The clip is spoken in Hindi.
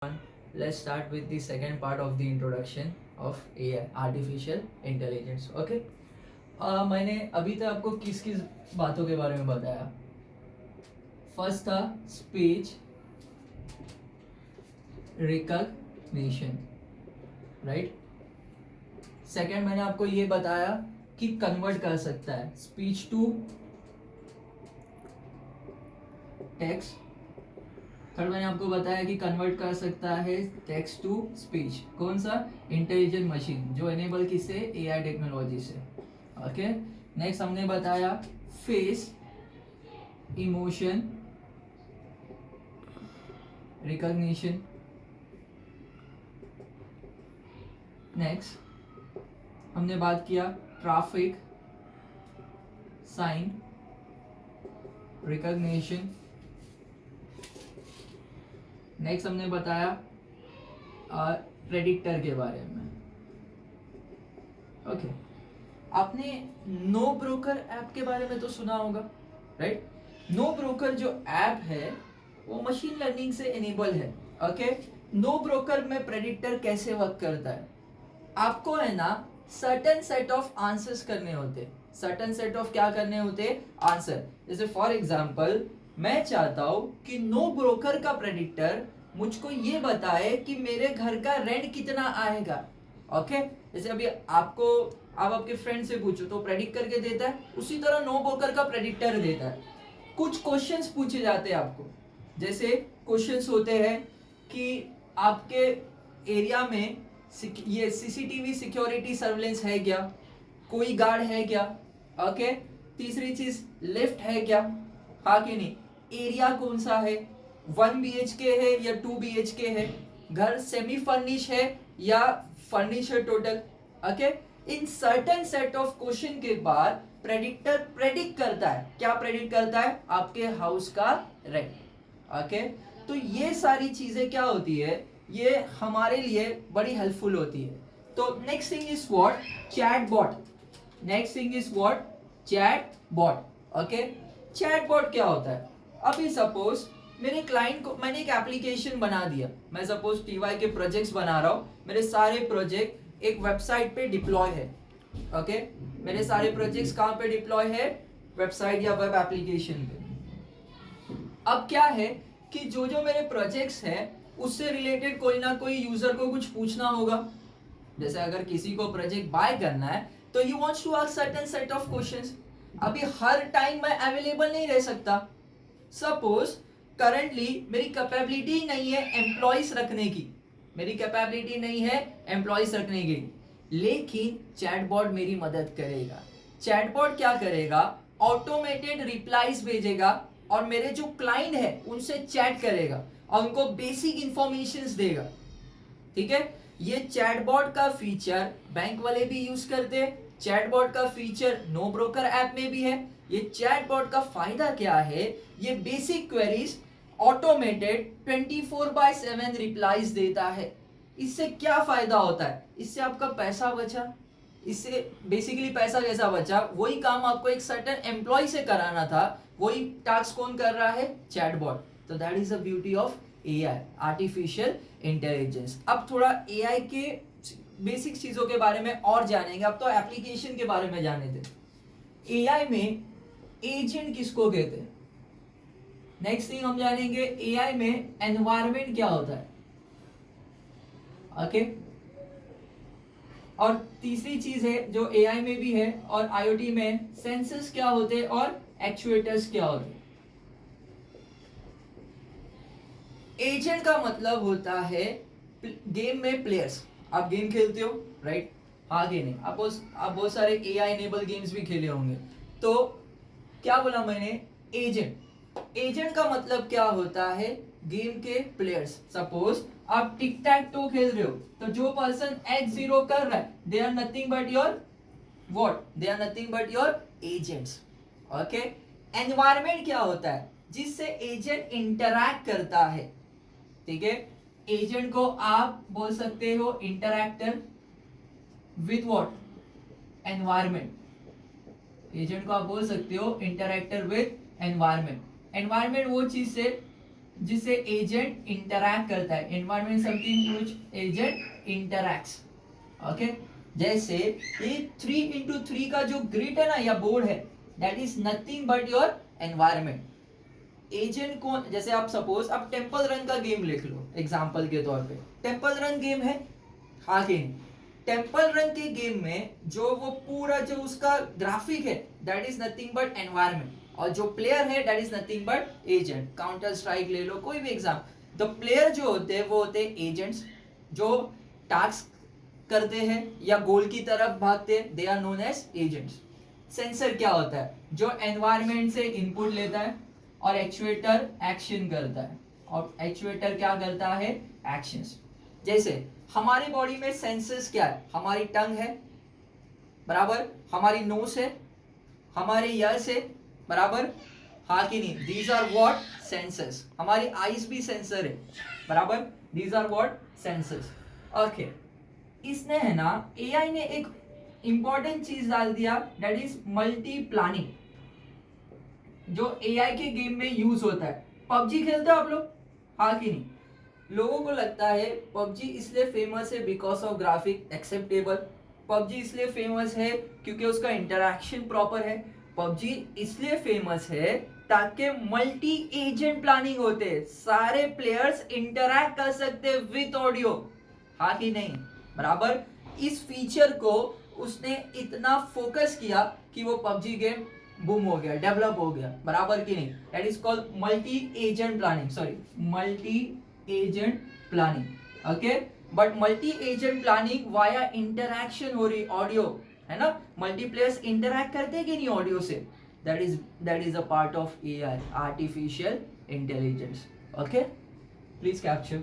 Let's start with the second part of the introduction of AI, artificial intelligence. Okay. मैंने अभी तक आपको किस किस बातों के बारे में बताया. फर्स्ट था स्पीच रिकॉग्निशन, राइट. सेकंड मैंने आपको ये बताया कि कन्वर्ट कर सकता है स्पीच टू टेक्स्ट. थर्ड मैंने आपको बताया कि कन्वर्ट कर सकता है टेक्स्ट टू स्पीच. कौन सा? इंटेलिजेंट मशीन, जो एनेबल किससे? एआई टेक्नोलॉजी से. ओके. नेक्स्ट हमने बताया फेस इमोशन रिकॉग्निशन. नेक्स्ट हमने बात किया ट्रैफिक साइन रिकॉग्निशन. नेक्स्ट हमने बताया प्रेडिक्टर के बारे में. ओके. आपने नो ब्रोकर ऐप के बारे में तो सुना होगा, राइट. नो ब्रोकर जो ऐप है वो मशीन लर्निंग से एनेबल है. ओके. नो ब्रोकर में प्रेडिक्टर कैसे वर्क करता है? आपको है ना सर्टेन सेट ऑफ आंसर्स करने होते. सर्टेन सेट ऑफ क्या करने होते? आंसर. जैसे फॉर एग्जांपल मैं चाहता हूं कि नो ब्रोकर का प्रेडिक्टर मुझको ये बताए कि मेरे घर का रेंट कितना आएगा. ओके. जैसे अभी आप आपके फ्रेंड से पूछो तो प्रेडिक्ट करके देता है, उसी तरह नो ब्रोकर का प्रेडिक्टर देता है. कुछ क्वेश्चंस पूछे जाते हैं आपको. जैसे क्वेश्चंस होते हैं कि आपके एरिया में ये सीसीटीवी सिक्योरिटी सर्वेलेंस है क्या, कोई गार्ड है क्या. ओके. तीसरी चीज लिफ्ट है क्या, हाँ कि नहीं. एरिया कौन सा है, 1 BHK है या 2 BHK है, घर सेमी फर्निश है या फर्निश है total. Okay. In certain set of question के बाद प्रेडिक्टर प्रेडिक्ट करता है. क्या प्रेडिक्ट करता है? आपके हाउस का रेंट. ओके. तो ये सारी चीजें क्या होती है, ये हमारे लिए बड़ी हेल्पफुल होती है. तो next thing is what? Chatbot. Next thing is what? Chatbot. Okay. Chatbot क्या होता है? अभी सपोज मेरे क्लाइंट को मैंने एक एप्लीकेशन बना दिया. मैं सपोज टीवाई के प्रोजेक्ट्स बना रहा हूं. मेरे सारे प्रोजेक्ट एक वेबसाइट पे डिप्लॉय है. ओके. मेरे सारे प्रोजेक्ट्स कहां पे डिप्लॉय है? वेबसाइट या वेब एप्लीकेशन पे. अब क्या है कि जो जो मेरे प्रोजेक्ट्स हैं उससे रिलेटेड कोई ना कोई यूजर को कुछ पूछना होगा. जैसे अगर किसी को प्रोजेक्ट बाय करना है तो you wants to ask certain set of questions. अभी हर टाइम मैं अवेलेबल नहीं रह सकता. सपोज करंटली मेरी कैपेबिलिटी नहीं है एम्प्लॉइज रखने की, मेरी कैपेबिलिटी नहीं है एम्प्लॉइज रखने की, लेकिन चैटबॉट मेरी मदद करेगा. चैटबॉट क्या करेगा? ऑटोमेटेड रिप्लाईज भेजेगा और मेरे जो क्लाइंट है उनसे चैट करेगा और उनको बेसिक इंफॉर्मेशन देगा. ठीक है. ये चैटबॉट का फीचर बैंक वाले भी यूज करते हैं. चैटबॉट का फीचर नो ब्रोकर ऐप में भी है. ये चैटबॉट का फायदा क्या है? ये बेसिक क्वेरीज ऑटोमेटेड 24/7 रिप्लाईज देता है. इससे क्या फायदा होता है? इससे आपका पैसा बचा. इससे बेसिकली पैसा कैसा बचा? वही काम आपको एक सर्टेन एम्प्लॉय से कराना था, वही टास्क कौन कर रहा है? चैटबॉट. तो that is the beauty of AI, artificial intelligence. अब थोड़ा एआई के बेसिक चीजों के बारे में और जानेंगे. अब तो एप्लीकेशन के बारे में जाने थे. एआई में एजेंट किसको कहते हैं? नेक्स्ट थिंग हम जानेंगे एआई में एनवायरनमेंट क्या होता है. ओके. और तीसरी चीज है जो एआई में भी है और आईओटी में, सेंसर्स क्या होते हैं और एक्चुएटर्स क्या होते हैं. एजेंट का मतलब होता है गेम में प्लेयर्स. आप गेम खेलते हो, राइट? हाँ कि नहीं? आप बहुत सारे एआई इनेबल गेम्स भी खेले होंगे. तो क्या बोला मैंने? एजेंट. एजेंट का मतलब क्या होता है? गेम के प्लेयर्स. सपोज आप टिक टैक टो खेल रहे हो तो जो पर्सन X0 कर रहा है they are nothing but your what? They are nothing but your agents. Okay. Environment क्या होता है? जिससे एजेंट इंटरैक्ट करता है. ठीक है. एजेंट को आप बोल सकते हो इंटरैक्टर विथ व्हाट? एनवायरनमेंट. एजेंट को आप बोल सकते हो इंटरैक्टर विथ एनवायरनमेंट. एनवायरनमेंट वो चीज से जिससे एजेंट इंटरैक्ट करता है. Environment something which agent interacts. Okay, जैसे ये 3x3 का जो ग्रिड है ना या बोर्ड है, that is nothing but your environment. Agent कौन, जैसे आप सपोज आप टेंपल रन का गेम लिख लो एग्जांपल के तौर पे. टेंपल रन गेम है, हाँ कि नहीं? टेंपल रन के गेम में जो वो पूरा जो उसका ग्राफिक है that is nothing but environment, और जो प्लेयर है that is nothing but agent. Counter strike ले लो, कोई भी एग्जाम. द प्लेयर जो होते हैं वो होते हैं एजेंट्स जो टास्क करते हैं या गोल की तरफ भागते हैं, they are known as agents. Sensor क्या होता है? जो एनवायरमेंट से इनपुट लेता है और एक्चुएटर एक्शन करता है. और एक्चुएटर क्या करता है? एक्शंस. जैसे हमारी बॉडी में सेंसेस क्या है? हमारी टंग है, बराबर, हमारी नोज है, हमारे ईयर्स है, बराबर, हाँ कि नहीं? These are what? सेंसेस. हमारी आईज भी सेंसर है, बराबर, these are what? Senses. Okay, इसने है ना, एआई ने एक इंपॉर्टेंट चीज डाल दिया, दैट इज मल्टी प्लानिंग, जो एआई के गेम में यूज होता है. पबजी खेलते हो आप लोग, हाँ कि नहीं? लोगों को लगता है पबजी इसलिए फेमस है because of graphic acceptable. PUBG इसलिए फेमस है क्योंकि उसका इंटरैक्शन प्रॉपर है. पबजी इसलिए फेमस है ताकि मल्टी एजेंट प्लानिंग होते हैं, सारे प्लेयर्स इंटरैक्ट कर सकते विद ऑडियो, हाँ कि नहीं? बराबर. इस फीचर को उसने इतना फोकस किया कि वो पबजी गेम बूम हो गया, डेवलप हो गया, बराबर कि नहीं? That is called multi agent planning, sorry, multi agent planning. Okay, but multi agent planning via interaction हो रही, ऑडियो है ना, मल्टीप्लेयर्स इंटरैक्ट करते हैं कि नहीं ऑडियो से? That is a part of AI, artificial intelligence. Okay, please capture.